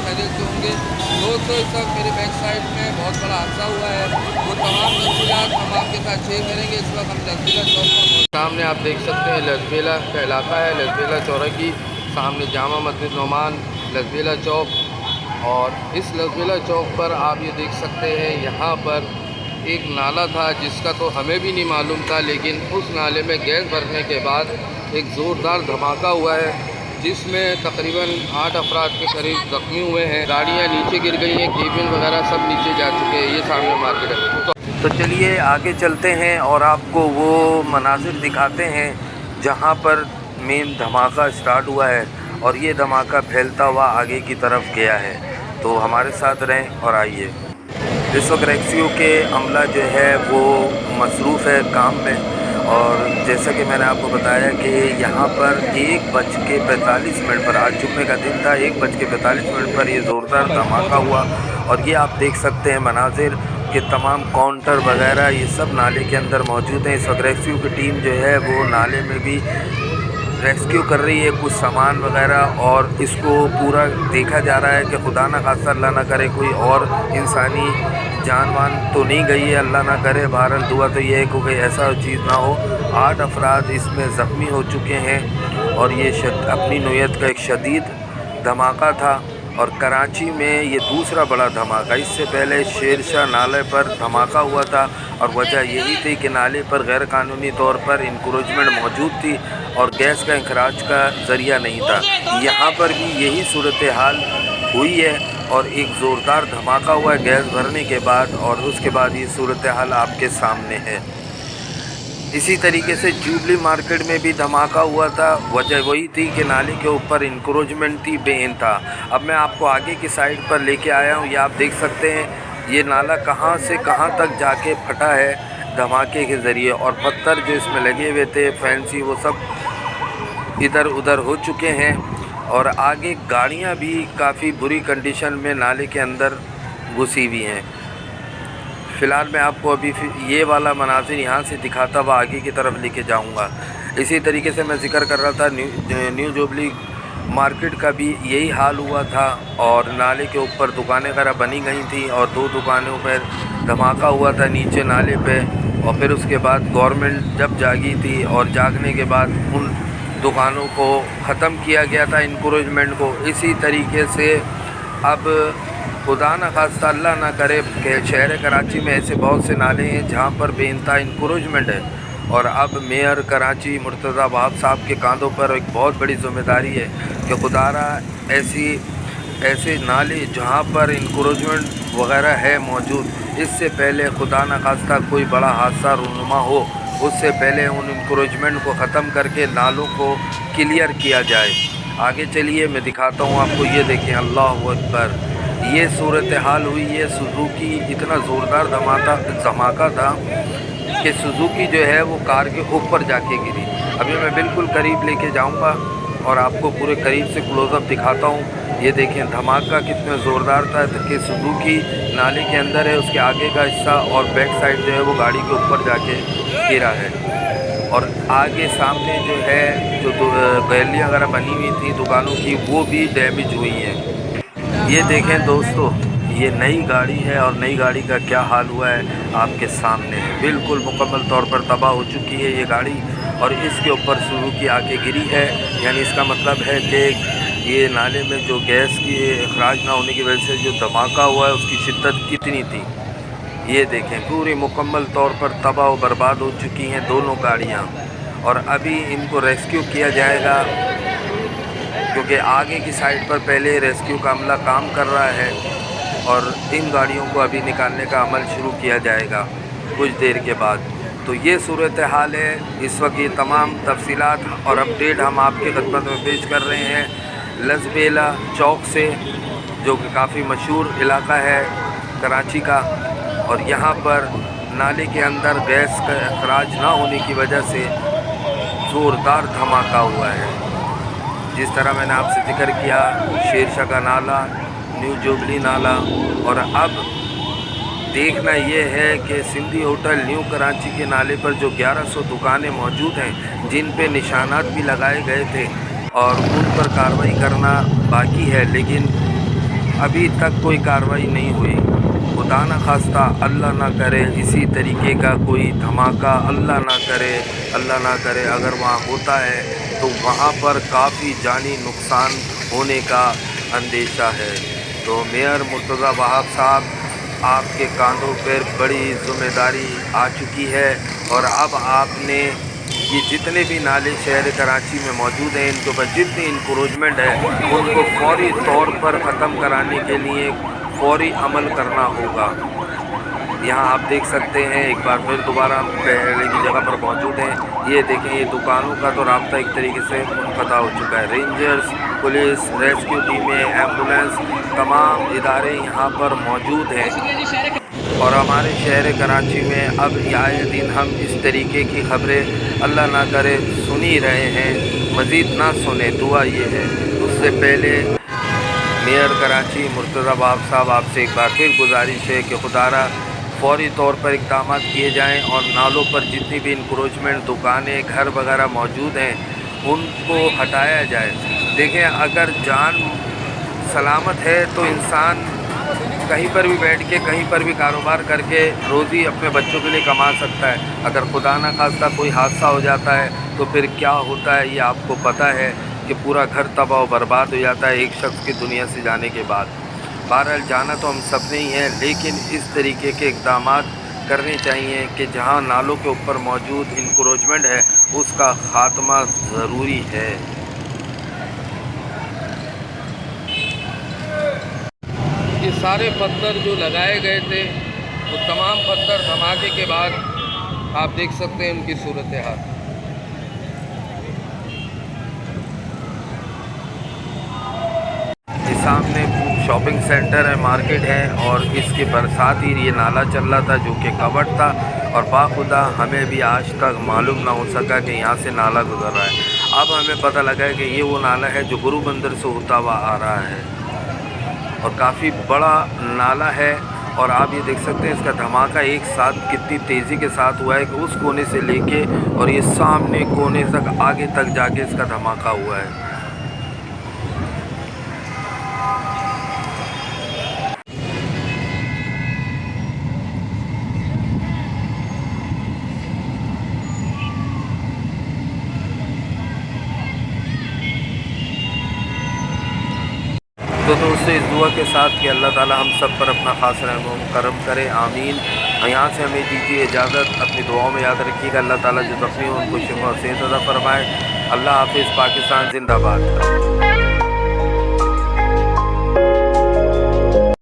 खैरियत से होंगे। दोस्तों इस वक्त मेरे बैक साइड में बहुत बड़ा हादसा हुआ है, वो तमाम तफसीलात हम आपके साथ शेयर करेंगे। इस वक्त हम लसबेला चौक पर सामने आप देख सकते हैं लसबेला का इलाका है, लसबेला चौराही सामने जामा मस्जिद नोमान लसबेला चौक। और इस लसबेला चौक पर आप ये देख सकते हैं यहाँ पर एक नाला था जिसका तो हमें भी नहीं मालूम था, लेकिन उस नाले में गैस भरने के बाद एक ज़ोरदार धमाका हुआ है जिसमें तकरीबन 8 अफराद के करीब ज़ख्मी हुए हैं। गाड़ियाँ नीचे गिर गई हैं, केबिन वगैरह सब नीचे जा चुके हैं। ये सामने मार्केट है। तो चलिए आगे चलते हैं और आपको वो मनाजिर दिखाते हैं जहाँ पर मेन धमाका स्टार्ट हुआ है और ये धमाका फैलता हुआ आगे की तरफ गया है। तो हमारे साथ रहें और आइए। इस वक्त रेस्क्यू के अमला जो है वो मसरूफ़ है काम में, और जैसा कि मैंने आपको बताया कि यहाँ पर 1:45 पर, आज जुम्मे का दिन था, 1:45 पर ये ज़ोरदार धमाका हुआ। और ये आप देख सकते हैं मनाजिर कि तमाम काउंटर वगैरह ये सब नाले के अंदर मौजूद हैं। इस वक्त रेस्क्यू की टीम जो है वो नाले में भी रेस्क्यू कर रही है कुछ सामान वगैरह, और इसको पूरा देखा जा रहा है कि खुदा ना खास्ता अल्लाह ना करे कोई और इंसानी जानवान तो नहीं गई है, अल्लाह ना करे। बहरहाल दुआ तो ये है कि कोई ऐसा चीज़ ना हो। 8 अफराद इसमें ज़ख्मी हो चुके हैं और ये अपनी नौयत का एक शदीद धमाका था। और कराची में ये दूसरा बड़ा धमाका, इससे पहले शेरशाह नाले पर धमाका हुआ था और वजह यही थी कि नाले पर गैर कानूनी तौर पर इंक्रोचमेंट मौजूद थी और गैस का इंखराज का ज़रिया नहीं था। यहाँ पर भी यही सूरत हाल हुई है और एक ज़ोरदार धमाका हुआ है गैस भरने के बाद, और उसके बाद ये सूरत हाल आपके सामने है। इसी तरीके से जुबली मार्केट में भी धमाका हुआ था, वजह वही थी कि नाले के ऊपर इंक्रोचमेंट थी, बेइंतहा। अब मैं आपको आगे की साइड पर लेके आया हूँ। ये आप देख सकते हैं ये नाला कहाँ से कहाँ तक जाके फटा है धमाके के ज़रिए, और पत्थर जो इसमें लगे हुए थे फैंसी वो सब इधर उधर हो चुके हैं। और आगे गाड़ियाँ भी काफ़ी बुरी कंडीशन में नाले के अंदर घुसी हुई हैं। फ़िलहाल मैं आपको अभी ये वाला मनाज़िर यहाँ से दिखाता हुआ आगे की तरफ लेके जाऊँगा। इसी तरीके से मैं ज़िक्र कर रहा था न्यू जुबली मार्केट का भी यही हाल हुआ था, और नाले के ऊपर दुकानें वगैरह बनी गई थी और 2 दुकानों पर धमाका हुआ था नीचे नाले पे। और फिर उसके बाद गवर्नमेंट जब जागी थी और जागने के बाद उन दुकानों को ख़त्म किया गया था इंक्रोचमेंट को। इसी तरीके से अब खुदा न खास्ता अल्लाह ना करे कि शहर कराची में ऐसे बहुत से नाले हैं जहाँ पर बेइंतहा इंक्रोचमेंट है। और अब मेयर कराची मुर्तज़ा वहाब साहब के कांधों पर एक बहुत बड़ी ज़िम्मेदारी है कि खुदारा ऐसे नाले जहाँ पर इंक्रोचमेंट वगैरह है मौजूद, इससे पहले खुदा न खास्ता कोई बड़ा हादसा रूनुमा हो, उससे पहले उन इंक्रोचमेंट को ख़त्म करके नालों को क्लियर किया जाए। आगे चलिए मैं दिखाता हूँ आपको। ये देखें, अल्लाह अकबर, ये सूरत हाल हुई है। सुजुकी इतना ज़ोरदार धमाका था कि सुजुकी जो है वो कार के ऊपर जाके गिरी। अभी मैं बिल्कुल करीब लेके जाऊंगा और आपको पूरे करीब से क्लोज़अप दिखाता हूँ। ये देखें धमाका कितना ज़ोरदार था कि सुजुकी नाले के अंदर है, उसके आगे का हिस्सा और बैक साइड जो है वो गाड़ी के ऊपर जाके गिरा है। और आगे सामने जो है जो गैलरियाँ वगैरह बनी हुई थी दुकानों की, वो भी डैमेज हुई हैं। ये देखें दोस्तों, ये नई गाड़ी है और नई गाड़ी का क्या हाल हुआ है आपके सामने। बिल्कुल मुकम्मल तौर पर तबाह हो चुकी है ये गाड़ी, और इसके ऊपर सुजुकी आके गिरी है। यानी इसका मतलब है कि ये नाले में जो गैस की अखराज ना होने की वजह से जो धमाका हुआ है उसकी शिद्दत कितनी थी। ये देखें पूरी मुकम्मल तौर पर तबाह व बर्बाद हो चुकी हैं दोनों गाड़ियाँ, और अभी इनको रेस्क्यू किया जाएगा क्योंकि आगे की साइड पर पहले रेस्क्यू का अमला काम कर रहा है, और इन गाड़ियों को अभी निकालने का अमल शुरू किया जाएगा कुछ देर के बाद। तो ये सूरत हाल है इस वक्त। ये तमाम तफसीलात और अपडेट हम आपकी खिदमत में पेश कर रहे हैं लसबेला चौक से, जो कि काफ़ी मशहूर इलाका है कराची का। और यहाँ पर नाले के अंदर गैस का अखराज ना होने की वजह से ज़ोरदार धमाका हुआ है। जिस तरह मैंने आपसे जिक्र किया, शेरशाह का नाला, न्यू जुबली नाला, और अब देखना ये है कि सिंधी होटल न्यू कराची के नाले पर जो 1100 दुकानें मौजूद हैं जिन पे निशानात भी लगाए गए थे और उन पर कार्रवाई करना बाकी है, लेकिन अभी तक कोई कार्रवाई नहीं हुई। खुदा न खास्ता अल्लाह ना करे इसी तरीके का कोई धमाका, अल्लाह ना करे अगर वहाँ होता है तो वहाँ पर काफ़ी जानी नुकसान होने का अंदेशा है। तो मेयर मुर्तज़ा वहाब साहब, आपके कांधों पर बड़ी ज़िम्मेदारी आ चुकी है और अब आपने ये जितने भी नाले शहर कराची में मौजूद हैं, इनके ऊपर जितनी इंक्रोचमेंट है उनको फौरी तौर पर ख़त्म कराने के लिए फौरी अमल करना होगा। यहाँ आप देख सकते हैं, एक बार फिर दोबारा हम पहले की जगह पर मौजूद हैं। ये देखें, ये दुकानों का तो रास्ता एक तरीके से मुनक़ता हो चुका है। रेंजर्स, पुलिस, रेस्क्यू टीमें, एम्बुलेंस, तमाम इदारे यहाँ पर मौजूद हैं और हमारे शहर कराची में अब आए दिन हम इस तरीके की ख़बरें अल्लाह ना करे सुन ही रहे हैं, मज़ीद ना सुने, दुआ ये है। उससे पहले मेयर कराची मुर्तज़ा वहाब साहब, आपसे एक बार फिर गुजारिश है कि खुदारा फौरी तौर पर इक़दाम किए जाएं और नालों पर जितनी भी इंक्रोचमेंट दुकानें, घर वगैरह मौजूद हैं उनको हटाया जाए। देखें, अगर जान सलामत है तो इंसान कहीं पर भी बैठ के कहीं पर भी कारोबार करके रोज़ी अपने बच्चों के लिए कमा सकता है। अगर खुदा न खास्ता कोई हादसा हो जाता है तो फिर क्या होता है ये आपको पता है कि पूरा घर तबाह और बर्बाद हो जाता है एक शख्स की दुनिया से जाने के बाद। बहरहाल जाना तो हम सब ने ही है, लेकिन इस तरीके के इक़दाम करने चाहिए कि जहां नालों के ऊपर मौजूद इंक्रोचमेंट है उसका ख़ात्मा ज़रूरी है। ये सारे पत्थर जो लगाए गए थे वो तमाम पत्थर धमाके के बाद आप देख सकते हैं उनकी सूरत हाल। ये सामने शॉपिंग सेंटर है, मार्केट है और इसके बरसात ही ये नाला चल रहा था जो कि कवर्ड था और बाखुदा हमें भी आज तक मालूम ना हो सका कि यहाँ से नाला गुजर रहा है। अब हमें पता लगा है कि ये वो नाला है जो गुरु बंदर से होता हुआ आ रहा है और काफ़ी बड़ा नाला है। और आप ये देख सकते हैं इसका धमाका एक साथ कितनी तेज़ी के साथ हुआ है कि उस कोने से लेके और ये सामने कोने तक आगे तक जाके इसका धमाका हुआ है। तो दोस्तों, इस दुआ के साथ कि अल्लाह ताला हम सब पर अपना ख़ास रहम करम करे, आमीन। यहाँ से हमें दीजिए इजाज़त, अपनी दुआओं में याद रखिएगा। अल्लाह ताला जो ज़ख्मी हो उनको शिफा और सेहत अता फरमाए। अल्लाह हाफ़िज़। पाकिस्तान ज़िंदाबाद।